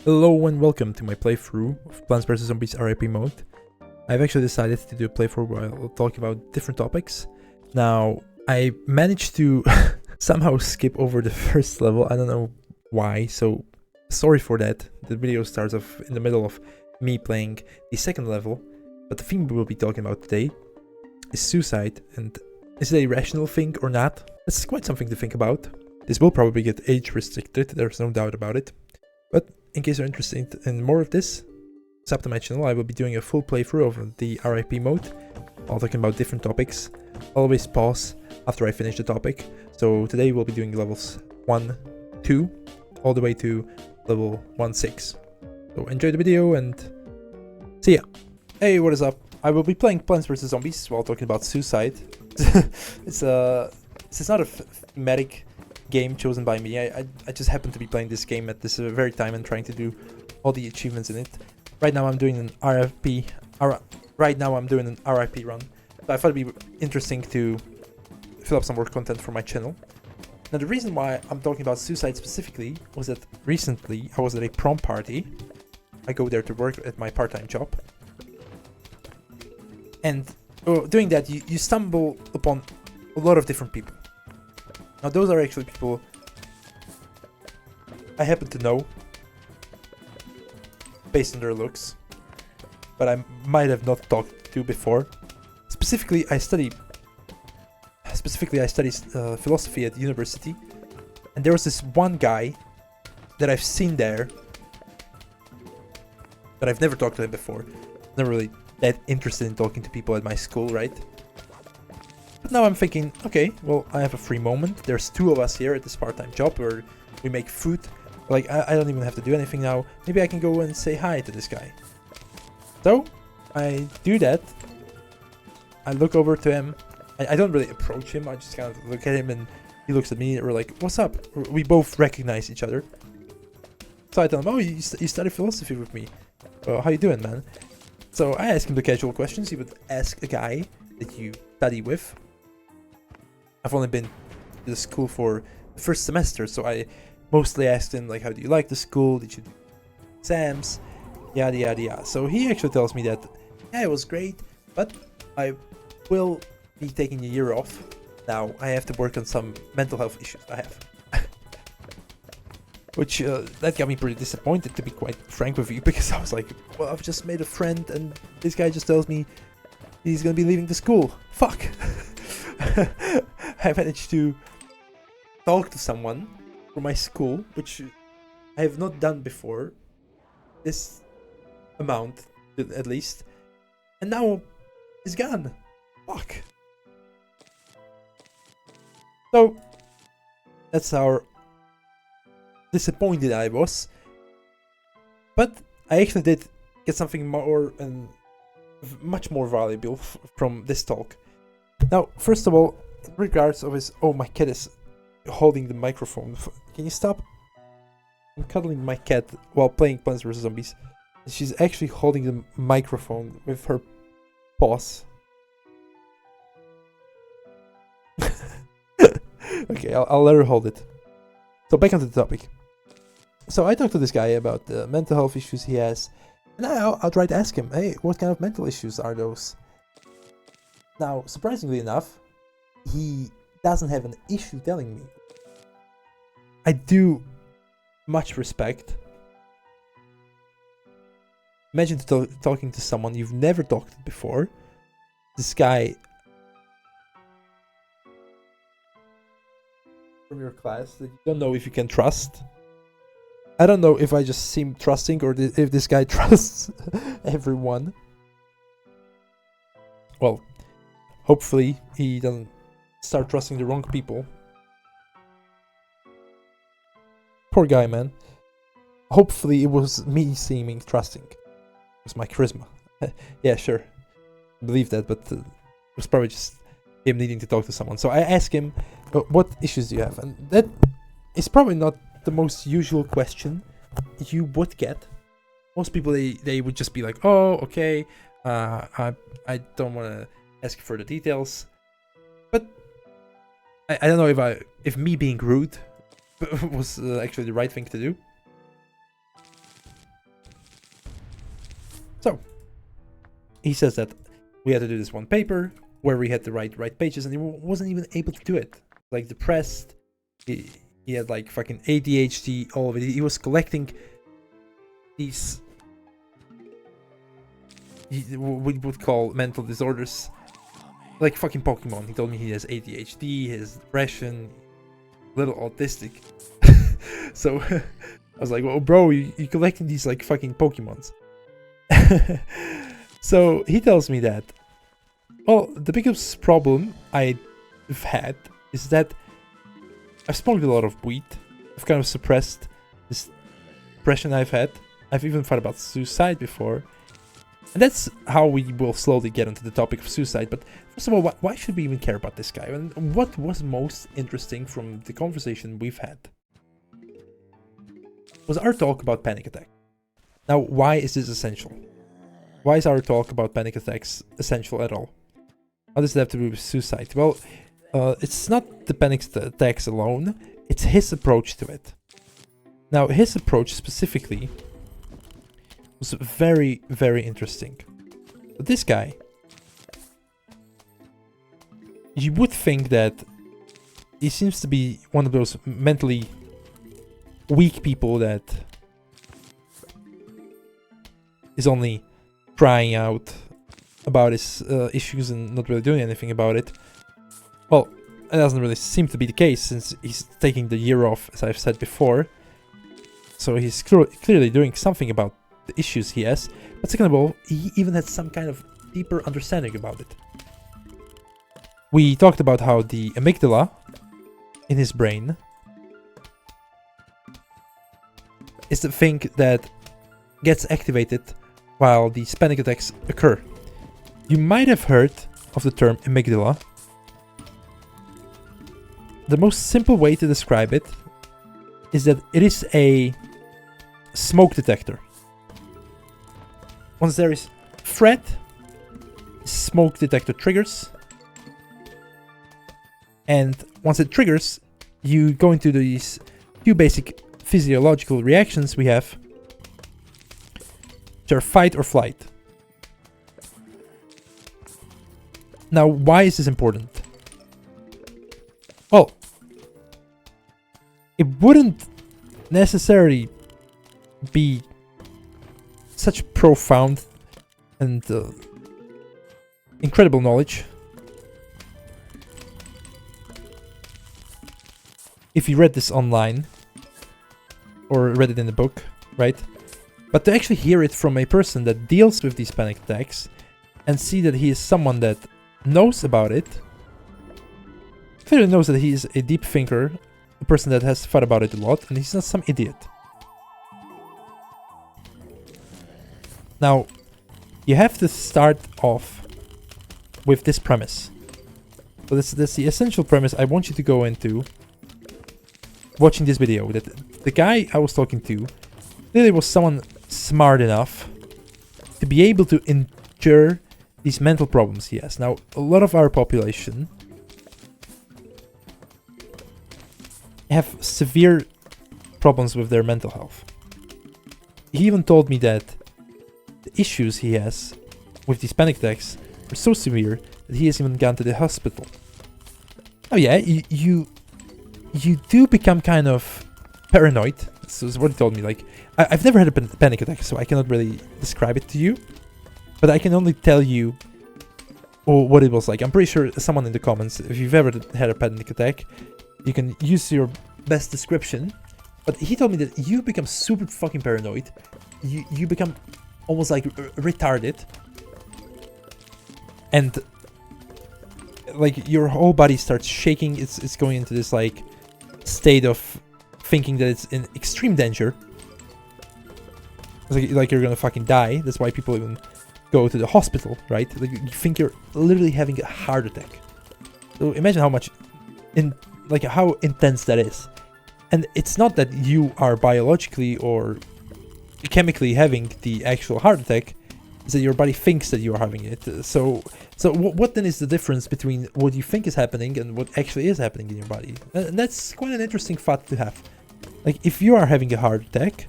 Hello and welcome to my playthrough of Plants vs Zombies R.I.P mode. I've actually decided to do a playthrough where I'll talk about different topics. Now, I managed to somehow skip over the first level. I don't know why, so sorry for that. The video starts off in the middle of me playing the second level, but the theme we'll be talking about today is suicide, and is it a rational thing or not? That's quite something to think about. This will probably get age restricted, there's no doubt about it. But in case you're interested in more of this, sub to my channel. I will be doing a full playthrough of the R.I.P mode, while talking about different topics. Always pause after I finish the topic. So today we'll be doing levels 1, 2, all the way to level 1-6. So enjoy the video and see ya. Hey, what is up? I will be playing Plants vs Zombies while talking about suicide. It's not a thematic game chosen by me. I just happen to be playing this game at this very time and trying to do all the achievements in it. Right now I'm doing an R.I.P. Right now I'm doing an R.I.P. run. So I thought it'd be interesting to fill up some more content for my channel. Now the reason why I'm talking about suicide specifically was that recently I was at a prom party. I go there to work at my part-time job. And doing that you stumble upon a lot of different people. Now those are actually people I happen to know based on their looks, but I might have not talked to before. Specifically I study philosophy at university, and there was this one guy that I've seen there, but I've never talked to him before. Never really that interested in talking to people at my school, right? But now I'm thinking, okay, well, I have a free moment. There's two of us here at this part-time job where we make food. Like, I don't even have to do anything now. Maybe I can go and say hi to this guy. So, I do that. I look over to him. I don't really approach him. I just kind of look at him and he looks at me and we're like, what's up? We both recognize each other. So I tell him, oh, you study philosophy with me. Well, how you doing, man? So I ask him the casual questions you would ask a guy that you study with. I've only been to the school for the first semester, so I mostly asked him, like, how do you like the school? Did you do exams? Yada yada yada. So he actually tells me that, yeah, it was great, but I will be taking a year off. Now I have to work on some mental health issues I have. Which, that got me pretty disappointed, to be quite frank with you, because I was like, well, I've just made a friend and this guy just tells me he's gonna be leaving the school. Fuck! I managed to talk to someone from my school, which I have not done before, this amount at least, and now it's gone. Fuck. So that's how disappointed I was, but I actually did get something more and much more valuable from this talk. Now, first of all, in regards of his... Oh, my cat is holding the microphone. Can you stop? I'm cuddling my cat while playing Plants vs Zombies. She's actually holding the microphone with her paws. Okay, I'll let her hold it. So back onto the topic. So I talked to this guy about the mental health issues he has. And I'll try to ask him, hey, what kind of mental issues are those? Now, surprisingly enough, he doesn't have an issue telling me. I do much respect. Imagine talking to someone you've never talked to before. This guy from your class that you don't know if you can trust. I don't know if I just seem trusting or if this guy trusts everyone. Well, hopefully he doesn't start trusting the wrong people. Poor guy, man. Hopefully it was me seeming trusting. It was my charisma. Yeah, sure. I believe that, but it was probably just him needing to talk to someone. So I asked him, what issues do you have? And that is probably not the most usual question you would get. Most people, they would just be like, oh, okay, I don't want to ask for the details. But I don't know if me being rude was actually the right thing to do. So he says that we had to do this one paper where we had to write pages, and he wasn't even able to do it. Like depressed, he had like fucking ADHD, all of it. He was collecting these we would call mental disorders, like fucking Pokemon. He told me he has ADHD, his depression, little autistic. So I was like, well, bro, you're collecting these like fucking Pokemons. So he tells me that, well, the biggest problem I've had is that I've smoked a lot of weed. I've kind of suppressed this depression I've had. I've even thought about suicide before. And that's how we will slowly get onto the topic of suicide. But first of all, why should we even care about this guy? And what was most interesting from the conversation we've had was our talk about panic attack. Now, why is this essential? Why is our talk about panic attacks essential at all? How does it have to do with suicide? Well, it's not the panic attacks alone. It's his approach to it. Now, his approach specifically was very, very interesting. But this guy, you would think that he seems to be one of those mentally weak people that is only crying out about his issues and not really doing anything about it. Well, it doesn't really seem to be the case since he's taking the year off, as I've said before. So he's clearly doing something about the issues he has. But second of all, he even had some kind of deeper understanding about it. We talked about how the amygdala in his brain is the thing that gets activated while these panic attacks occur. You might have heard of the term amygdala. The most simple way to describe it is that it is a smoke detector. Once there is threat, smoke detector triggers. And once it triggers, you go into these few basic physiological reactions we have, which are fight or flight. Now, why is this important? Well, it wouldn't necessarily be such profound and incredible knowledge if you read this online or read it in a book, right? But to actually hear it from a person that deals with these panic attacks and see that he is someone that knows about it, clearly knows that he is a deep thinker, a person that has thought about it a lot, and he's not some idiot. Now, you have to start off with this premise. So that's the essential premise I want you to go into watching this video. That the guy I was talking to clearly was someone smart enough to be able to endure these mental problems he has. Now, a lot of our population have severe problems with their mental health. He even told me that the issues he has with these panic attacks are so severe that he has even gone to the hospital. Oh yeah, you do become kind of paranoid. So is what he told me. Like, I've never had a panic attack, so I cannot really describe it to you. But I can only tell you what it was like. I'm pretty sure someone in the comments, if you've ever had a panic attack, you can use your best description. But he told me that you become super fucking paranoid. You become almost like retarded. And like your whole body starts shaking. It's going into this like state of thinking that it's in extreme danger. It's like you're gonna fucking die. That's why people even go to the hospital, right? Like you think you're literally having a heart attack. So imagine how much how intense that is. And it's not that you are biologically or chemically having the actual heart attack, is that your body thinks that you are having it. So what then is the difference between what you think is happening and what actually is happening in your body? And that's quite an interesting thought to have. Like, if you are having a heart attack,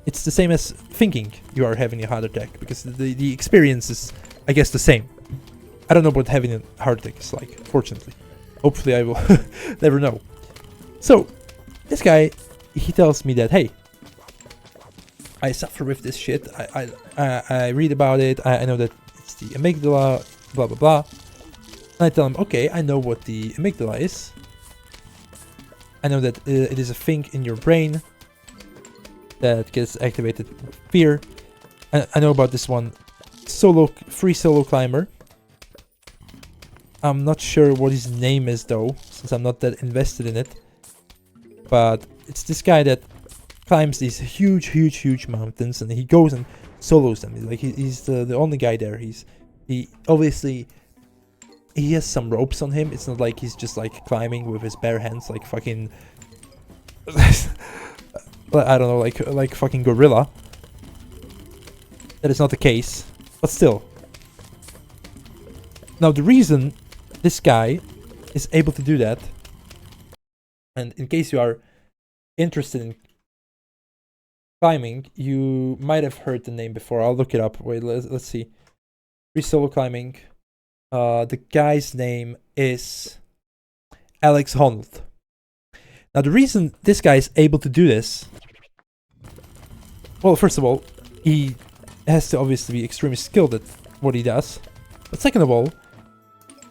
it's the same as thinking you are having a heart attack, because the experience is, I guess, the same. I don't know what having a heart attack is like, fortunately. Hopefully I will never know. So, this guy, he tells me that, hey, I suffer with this shit, I read about it, I know that it's the amygdala, blah blah blah. And I tell him, okay, I know what the amygdala is. I know that it is a thing in your brain that gets activated with fear. I know about this one free solo climber. I'm not sure what his name is though, since I'm not that invested in it. But it's this guy that climbs these huge mountains, and he goes and solos them. He's the only guy there. He obviously he has some ropes on him. It's not like he's just like climbing with his bare hands like fucking I don't know, like fucking gorilla. That is not the case, but still. Now the reason this guy is able to do that, and in case you are interested in climbing, you might have heard the name before. I'll look it up. Wait, let's see. Free solo climbing. The guy's name is Alex Honnold. Now the reason this guy is able to do this, well, first of all, he has to obviously be extremely skilled at what he does. But second of all,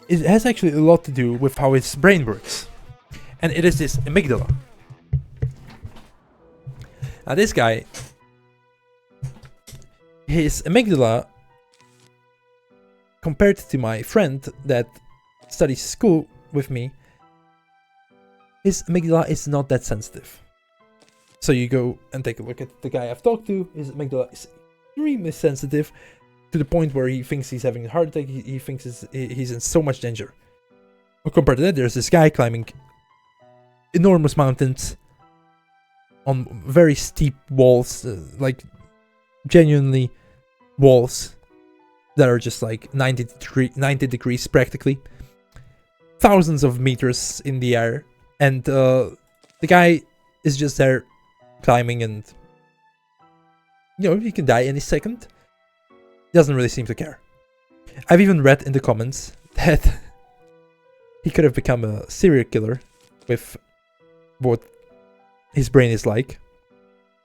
it has actually a lot to do with how his brain works. And it is this amygdala. Now this guy, his amygdala, compared to my friend that studies school with me, his amygdala is not that sensitive. So you go and take a look at the guy I've talked to. His amygdala is extremely sensitive, to the point where he thinks he's having a heart attack. He thinks he's in so much danger. Well, compared to that, there's this guy climbing enormous mountains on very steep walls, like genuinely walls that are just like 90 degrees practically, thousands of meters in the air, and the guy is just there climbing, and you know, he can die any second. He doesn't really seem to care. I've even read in the comments that he could have become a serial killer with what his brain is like,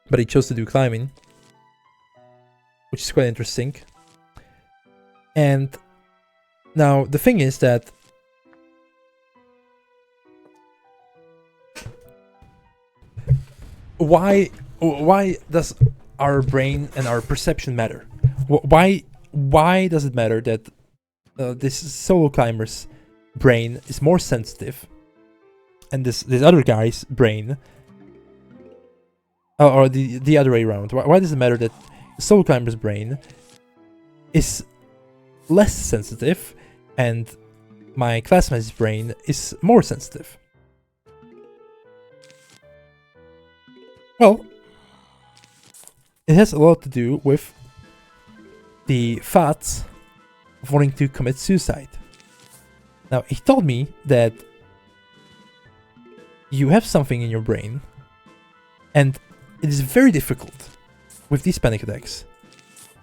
but he chose to do climbing, which is quite interesting. And now the thing is that why does our brain and our perception matter? Why does it matter that this solo climber's brain is more sensitive, and this other guy's brain, or the other way around? Why does it matter that the solo climber's brain is less sensitive and my classmate's brain is more sensitive? Well, it has a lot to do with the thoughts of wanting to commit suicide. Now, he told me that you have something in your brain, and it is very difficult with these panic attacks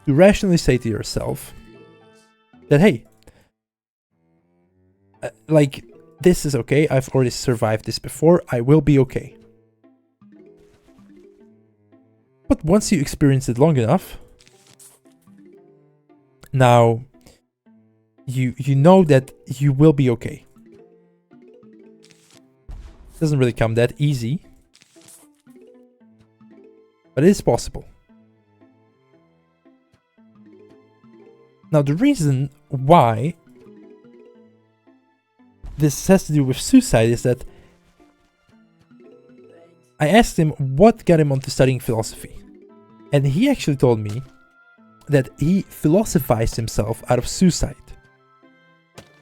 to rationally say to yourself that, hey, like, this is okay, I've already survived this before, I will be okay. But once you experience it long enough, now you know that you will be okay. It doesn't really come that easy, but it is possible. Now the reason why this has to do with suicide is that I asked him what got him onto studying philosophy. And he actually told me that he philosophized himself out of suicide.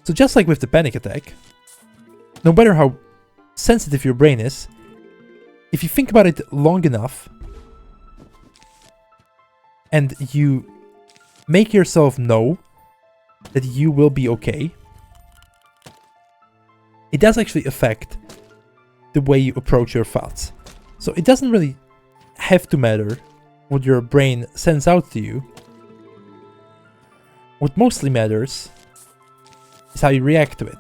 So just like with the panic attack, no matter how sensitive your brain is, if you think about it long enough and you make yourself know that you will be okay, it does actually affect the way you approach your thoughts. So it doesn't really have to matter what your brain sends out to you. What mostly matters is how you react to it.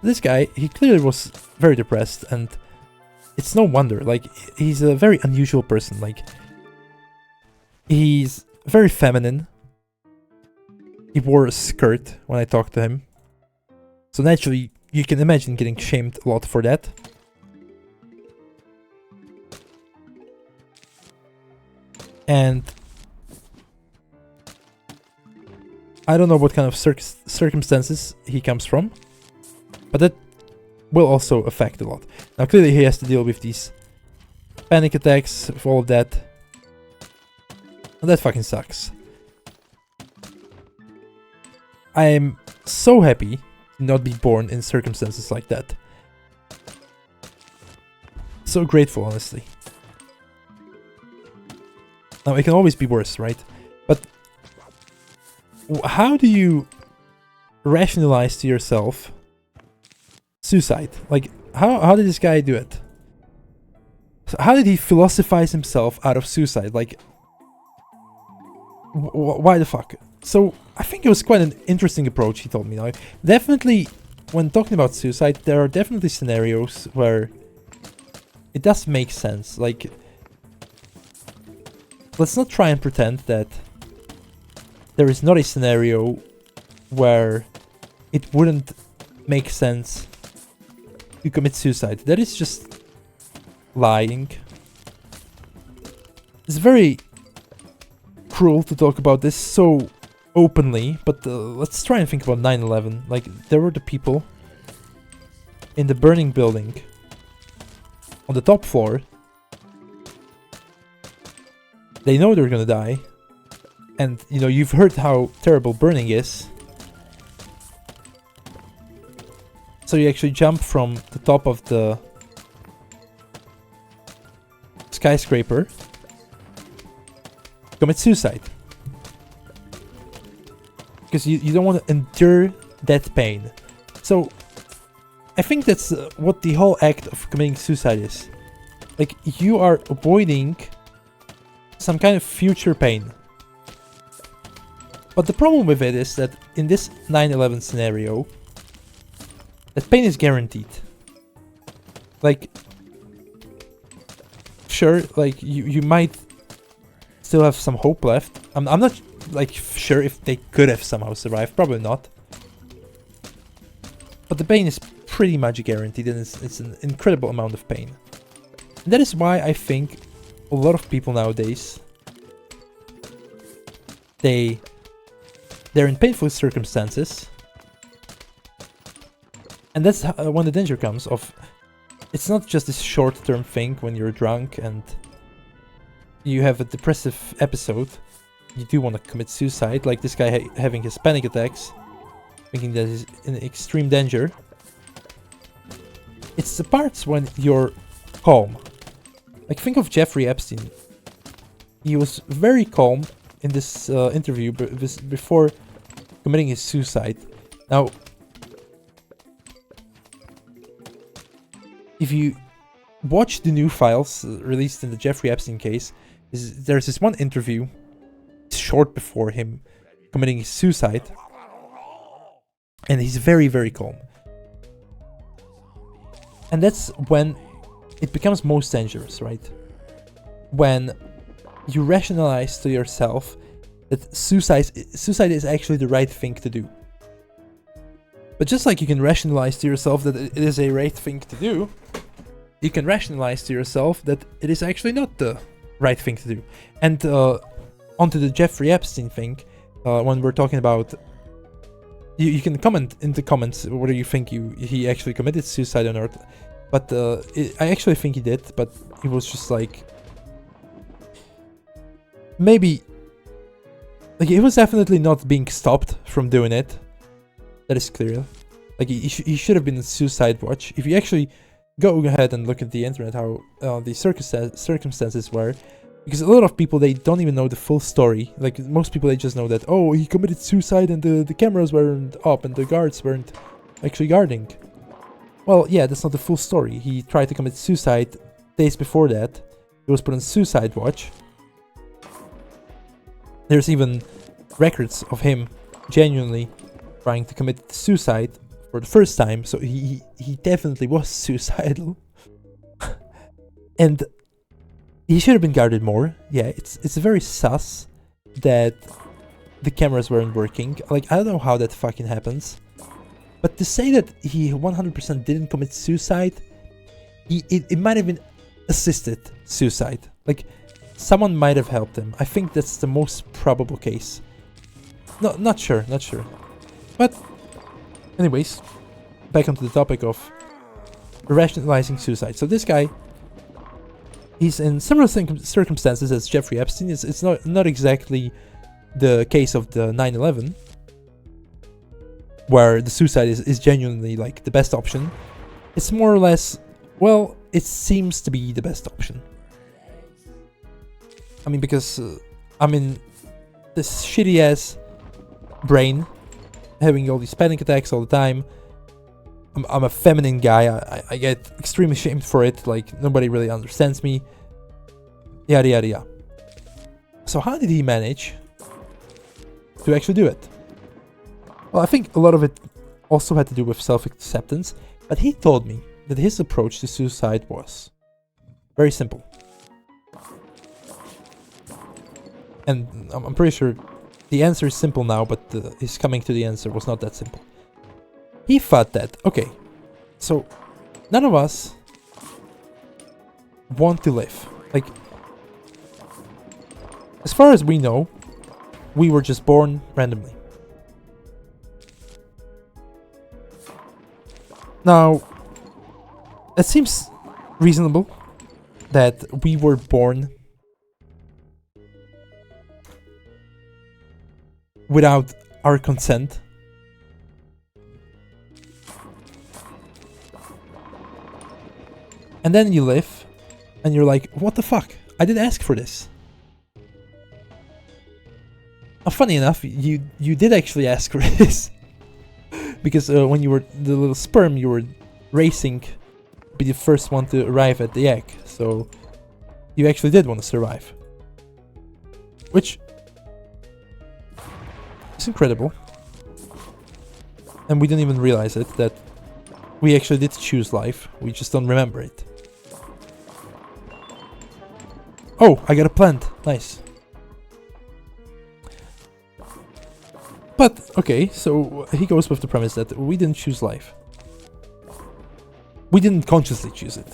This guy, he clearly was very depressed, and it's no wonder. Like, he's a very unusual person. Like, he's very feminine. He wore a skirt when I talked to him. So naturally, you can imagine getting shamed a lot for that. And I don't know what kind of circumstances he comes from, but that will also affect a lot. Now clearly he has to deal with these panic attacks, with all of that. And that fucking sucks. I'm so happy to not be born in circumstances like that. So grateful, honestly. Now, it can always be worse, right? But how do you rationalize to yourself suicide? Like, how did this guy do it? How did he philosophize himself out of suicide? Like, why the fuck? So, I think it was quite an interesting approach he told me. Now, definitely, when talking about suicide, there are definitely scenarios where it does make sense. Like, let's not try and pretend that there is not a scenario where it wouldn't make sense to commit suicide. That is just lying. It's very cruel to talk about this so openly, but let's try and think about 9/11. Like, there were the people in the burning building on the top floor. They know they're gonna die, and you know, you've heard how terrible burning is. So you actually jump from the top of the skyscraper, commit suicide. Because you don't want to endure that pain. So I think that's what the whole act of committing suicide is. Like, you are avoiding some kind of future pain. But the problem with it is that in this 9/11 scenario, that pain is guaranteed. Like, sure, like, you might still have some hope left. I'm not, like, sure if they could have somehow survived. Probably not. But the pain is pretty much guaranteed, and it's an incredible amount of pain. And that is why I think a lot of people nowadays, they're in painful circumstances, and that's when the danger comes of. It's not just this short-term thing when you're drunk and you have a depressive episode. You do want to commit suicide, like this guy having his panic attacks, thinking that he's in extreme danger. It's the parts when you're calm. Like, think of Jeffrey Epstein. He was very calm in this interview before committing his suicide. Now, if you watch the new files released in the Jeffrey Epstein case, there's this one interview short before him committing his suicide, and he's very, very calm. And that's when it becomes most dangerous, right? When you rationalize to yourself that suicide is actually the right thing to do. But just like you can rationalize to yourself that it is a right thing to do, you can rationalize to yourself that it is actually not the right thing to do. And onto the Jeffrey Epstein thing, when we're talking about, you can comment in the comments whether you think he actually committed suicide or not. But I actually think he did, but he was just like, maybe, like, he was definitely not being stopped from doing it. That is clear. Like, he should have been in suicide watch. If you actually go ahead and look at the internet, how the circumstances were, because a lot of people, they don't even know the full story. Like, most people, they just know that, oh, he committed suicide and the cameras weren't up and the guards weren't actually guarding. Well, yeah, that's not the full story. He tried to commit suicide days before that, He was put on suicide watch. There's even records of him genuinely trying to commit suicide for the first time, so he definitely was suicidal. And he should have been guarded more. Yeah, it's very sus that the cameras weren't working. Like, I don't know how that fucking happens. But to say that he 100% didn't commit suicide, it might have been assisted suicide. Like, someone might have helped him. I think that's the most probable case. No, not sure. But, anyways, back onto the topic of rationalizing suicide. So this guy, he's in similar circumstances as Jeffrey Epstein. It's not exactly the case of the 9/11, where the suicide is genuinely like the best option. It's more or less, well, it seems to be the best option. I mean, because I'm in this shitty ass brain, having all these panic attacks all the time. I'm a feminine guy. I get extremely shamed for it. Like, nobody really understands me. Yada yada yada. So how did he manage to actually do it? Well, I think a lot of it also had to do with self-acceptance, but he told me that his approach to suicide was very simple. And I'm pretty sure the answer is simple now, but his coming to the answer was not that simple. He thought that, okay, so none of us want to live. Like, as far as we know, we were just born randomly. Now, it seems reasonable that we were born without our consent. And then you live, and you're like, what the fuck? I didn't ask for this. Now, funny enough, you did actually ask for this. Because when you were the little sperm, you were racing to be the first one to arrive at the egg. So you actually did want to survive. Which is incredible. And we didn't even realize it, that we actually did choose life. We just don't remember it. Oh, I got a plant. Nice. But, okay, so he goes with the premise that we didn't choose life. We didn't consciously choose it.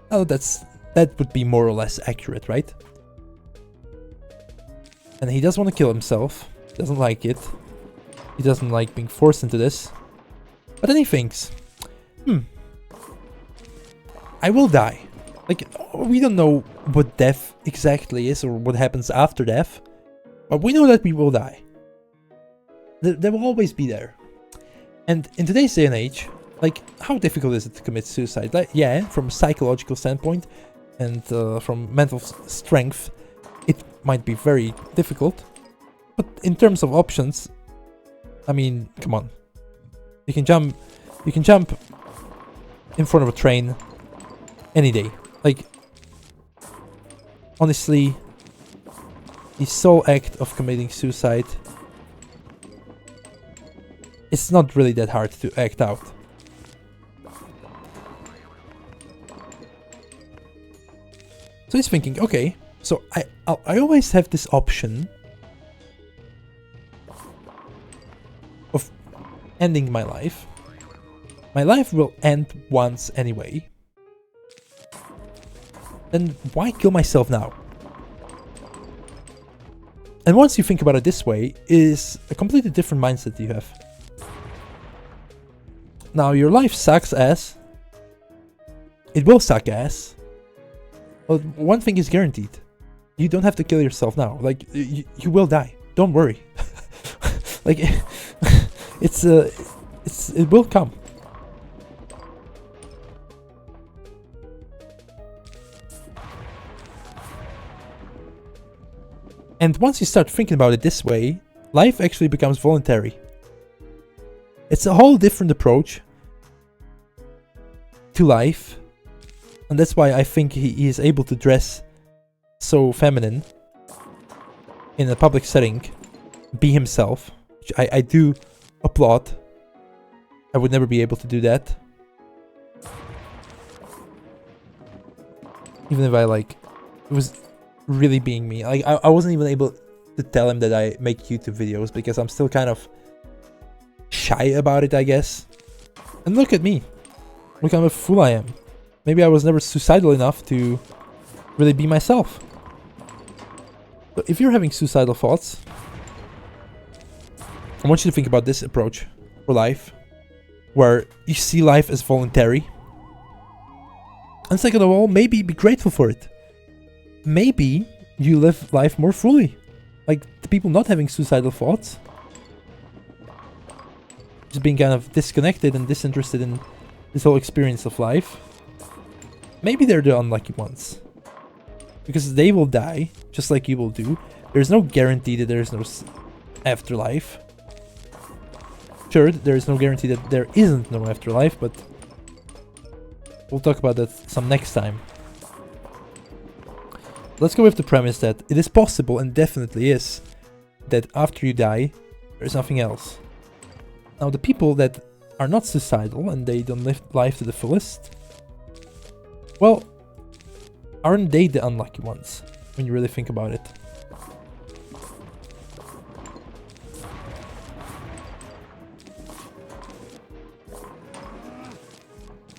Oh, that would be more or less accurate, right? And he doesn't want to kill himself. Doesn't like it. He doesn't like being forced into this. But then he thinks, I will die. Like, we don't know what death exactly is or what happens after death. But we know that we will die. They will always be there. And in today's day and age, like, how difficult is it to commit suicide? Like, yeah, from a psychological standpoint and from mental strength, it might be very difficult. But in terms of options, I mean, come on. You can jump in front of a train any day. Like, honestly, the sole act of committing suicide, it's not really that hard to act out. So he's thinking, okay, so I always have this option of ending my life. My life will end once anyway. Then why kill myself now? And once you think about it this way, is a completely different mindset you have. Now, your life sucks ass. It will suck ass. But one thing is guaranteed. You don't have to kill yourself now. Like, you will die. Don't worry. Like, it will come. And once you start thinking about it this way, life actually becomes voluntary. It's a whole different approach to life And that's why I think he is able to dress so feminine in a public setting, be himself, which I do applaud. I would never be able to do that. Even if I like, it was really being me. Like I wasn't even able to tell him that I make YouTube videos because I'm still kind of shy about it, I guess. And look at me. Look how a fool I am. Maybe I was never suicidal enough to really be myself. But if you're having suicidal thoughts, I want you to think about this approach for life, where you see life as voluntary. And second of all, maybe be grateful for it. Maybe you live life more fully. Like the people not having suicidal thoughts, just being kind of disconnected and disinterested in this whole experience of life. Maybe they're the unlucky ones. Because they will die, just like you will do. There's no guarantee that there's no afterlife. Sure, there is no guarantee that there isn't no afterlife, but we'll talk about that some next time. Let's go with the premise that it is possible, and definitely is, that after you die, there's nothing else. Now, the people that are not suicidal and they don't live life to the fullest, well, aren't they the unlucky ones, when you really think about it?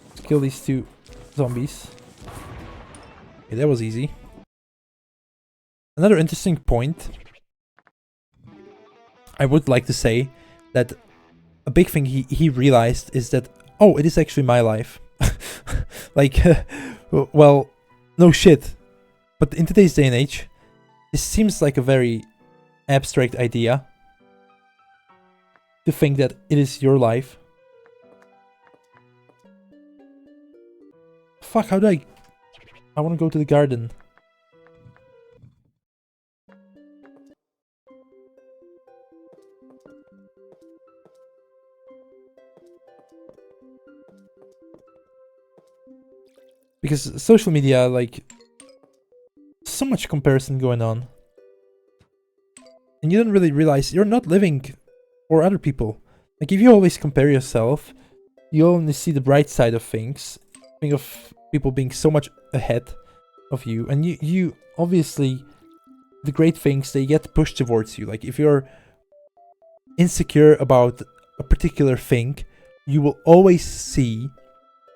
Let's kill these two zombies. Okay, that was easy. Another interesting point, I would like to say that a big thing he realized is that, oh, it is actually my life. Like, well, no shit. But in today's day and age, this seems like a very abstract idea. To think that it is your life. Fuck, how do I want to go to the garden. Because social media, like, so much comparison going on. And you don't really realize you're not living for other people. Like, if you always compare yourself, you only see the bright side of things. Think of people being so much ahead of you. And you obviously, the great things, they get pushed towards you. Like, if you're insecure about a particular thing, you will always see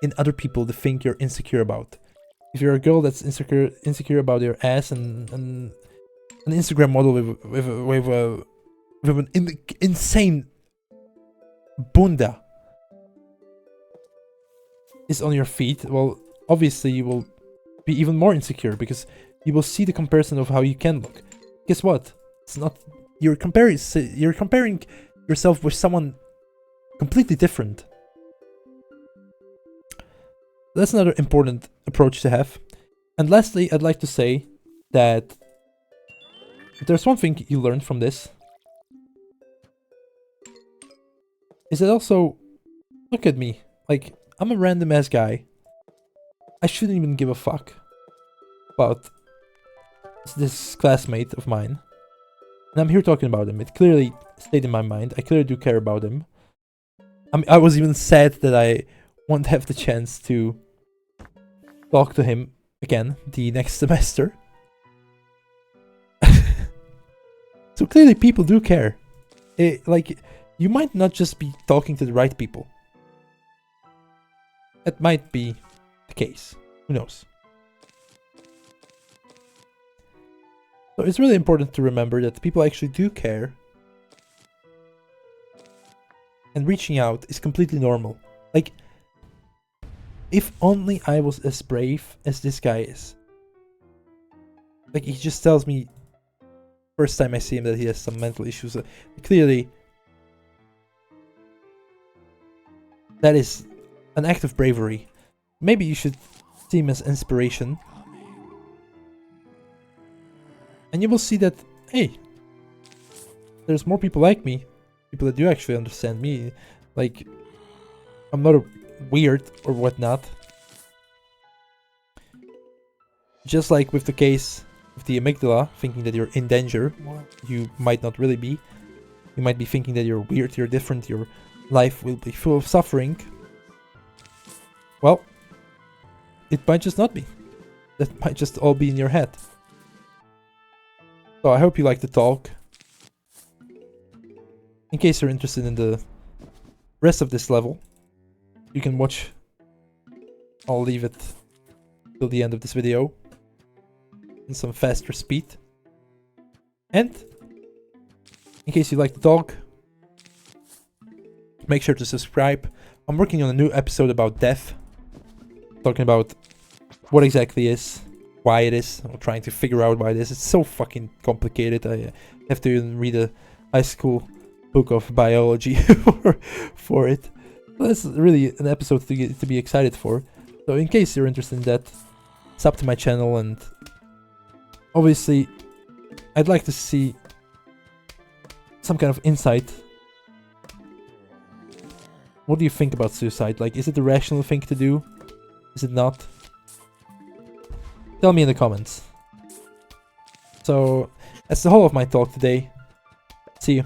in other people the thing you're insecure about. If you're a girl that's insecure about your ass and an Instagram model with an insane bunda is on your feet, well, obviously you will be even more insecure because you will see the comparison of how you can look. Guess what? It's not, you're comparing yourself with someone completely different. That's another important approach to have. And lastly, I'd like to say that there's one thing you learned from this. Is that also, look at me. Like, I'm a random ass guy. I shouldn't even give a fuck about this classmate of mine. And I'm here talking about him. It clearly stayed in my mind. I clearly do care about him. I was even sad that I won't have the chance to talk to him again the next semester. So clearly people do care. Like, you might not just be talking to the right people. That might be the case. Who knows? So it's really important to remember that people actually do care. And reaching out is completely normal. Like, if only I was as brave as this guy is. Like, he just tells me first time I see him that he has some mental issues. Clearly, that is an act of bravery. Maybe you should see him as inspiration. And you will see that, hey, there's more people like me. People that do actually understand me. Like, I'm not a weird or whatnot. Just like with the case of the amygdala, thinking that you're in danger, you might not really be. You might be thinking that you're weird, you're different, your life will be full of suffering. Well, it might just not be. That might just all be in your head. So I hope you like the talk. In case you're interested in the rest of this level, you can watch. I'll leave it till the end of this video in some faster speed. And in case you like the talk, make sure to subscribe. I'm working on a new episode about death, talking about what exactly is, why it is. I'm trying to figure out why it is. It's so fucking complicated. I have to even read a high school book of biology for it. But that's really an episode to be excited for. So in case you're interested in that, sub to my channel, and obviously I'd like to see some kind of insight. What do you think about suicide? Like, is it a rational thing to do? Is it not? Tell me in the comments. So, that's the whole of my talk today. See you.